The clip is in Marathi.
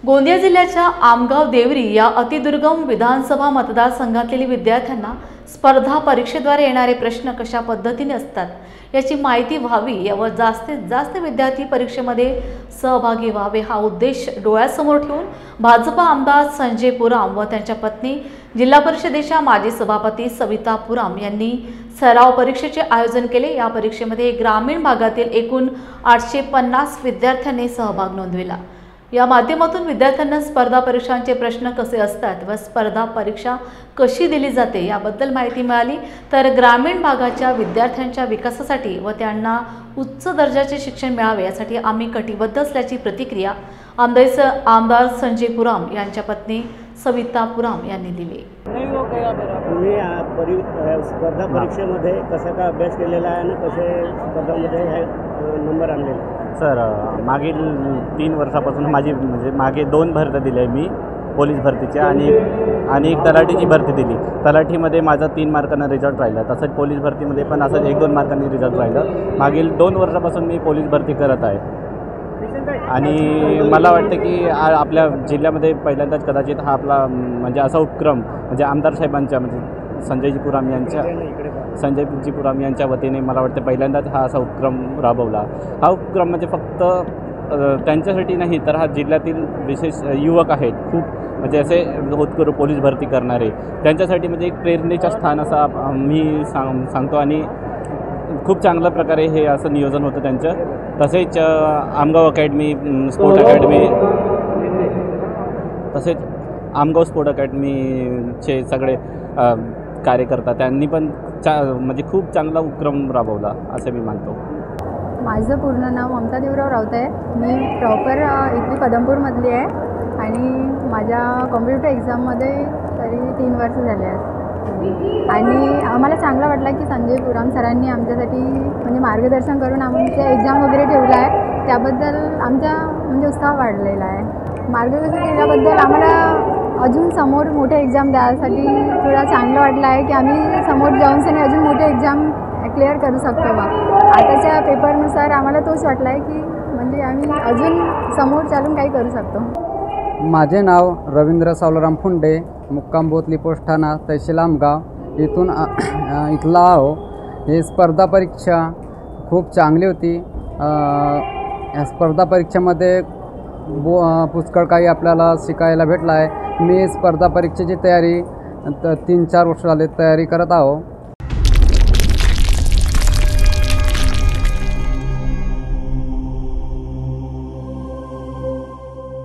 गोंदिया जिल्ह्याच्या आमगाव देवरी या अतिदुर्गम विधानसभा मतदारसंघातील विद्यार्थ्यांना स्पर्धा परीक्षेद्वारे येणारे प्रश्न कशा पद्धतीने असतात याची माहिती व्हावी व जास्तीत जास्त विद्यार्थी परीक्षेमध्ये सहभागी व्हावे हा उद्देश डोळ्यासमोर ठेवून भाजपा आमदार संजय पुराम व त्यांच्या पत्नी जिल्हा परिषदेच्या माजी सभापती सविता पुराम यांनी सराव परीक्षेचे आयोजन केले। या परीक्षेमध्ये ग्रामीण भागातील एकूण 850 विद्यार्थ्यांनी सहभाग नोंदविला। या माध्यमातून विद्यार्थ्यांना स्पर्धा परीक्षांचे प्रश्न कसे असतात व स्पर्धा परीक्षा कशी दिली जाते याबद्दल माहिती मिळाली। तर ग्रामीण भागाच्या विद्यार्थ्यांच्या विकासासाठी व त्यांना उच्च दर्जाचे शिक्षण मिळावे यासाठी आम्ही कटिबद्ध असल्याची प्रतिक्रिया आमदार संजय पुराम यांच्या पत्नी सविता पुराम यांनी दिली। तुम्ही स्पर्धा परीक्षेमध्ये कसा का अभ्यास केलेला आहे आणि कसे स्पर्धामध्ये हे नंबर आणलेले? सर, मागील 3 वर्षापासून मागे 2 भरत्या दिल्या आहे मी, पोलीस भरतीच्या आणि एक तलाठीची भरती दिली। तलाठीमध्ये माझा 3 मार्कांना रिझल्ट राहिला, तसंच पोलीस भरतीमध्ये पण असंच 1-2 मार्कांनी रिझल्ट राहिलं। मागील 2 वर्षापासून मी पोलीस भरती करत आहे आणि मला वाटतं की आपल्या जिल्ह्यामध्ये पहिल्यांदाच कदाचित हा आपला असा उपक्रम आमदार साहेबांच्या संजयजी पुराम यांच्या वतीने मला वाटतं पहिल्यांदाच हा असा उपक्रम राबवला। हा उपक्रम फक्त त्यांच्यासाठी नाही तर हा जिल्ह्यातील विशेष युवक आहेत खूप असे होतकरू पोलीस भरती करणारे, त्यांच्यासाठी एक प्रेरणेचं स्थान असा मी सांगतो आणि खूप चांगल्या प्रकारे हे असं नियोजन होतं त्यांचं। तसेच आमगाव अकॅडमी स्पोर्ट अकॅडमी तसेच आमगाव स्पोर्ट अकॅडमीचे सगळे कार्यकर्ता त्यांनी पण खूप चांगला उपक्रम राबवला असं मी मानतो। माझं पूर्ण नाव ममता देवराव राऊत आहे। मी प्रॉपर इथली पदमपूरमधली आहे आणि माझ्या कॉम्पिटिटिव्ह एक्झाममध्ये तरी 3 वर्ष झाले आहेत आणि आम्हाला चांगलं वाटलं की संजय पुराम सरांनी आमच्यासाठी मार्गदर्शन करून आमच्या एक्झाम वगैरे ठेवला आहे, त्याबद्दल आमचा उत्साह वाढलेला आहे। मार्गदर्शन केल्याबद्दल आम्हाला अजून समोर मोठे एक्झाम द्यायसाठी थोडा चांगलं वाटलं आहे की आम्ही समोर जाऊन अजून मोठे एक्झाम क्लिअर करू शकतो बा। आताच्या पेपरनुसार आम्हाला तोच वाटला आहे की आम्ही अजून समोर चालून काही करू शकतो। माझे नाव रवींद्र सावलाराम फुंडे, मुक्काम बोतली पोस्ट ठाणा, तहसील आमगाव इथला आहो। ही स्पर्धा परीक्षा खूप चांगली होती। या स्पर्धा परीक्षेमध्ये पुष्कळ काही आपल्याला शिकायला भेटलं आहे। मी स्पर्धा परीक्षेची तयारी 3-4 वर्ष झाले तयारी करत आहो।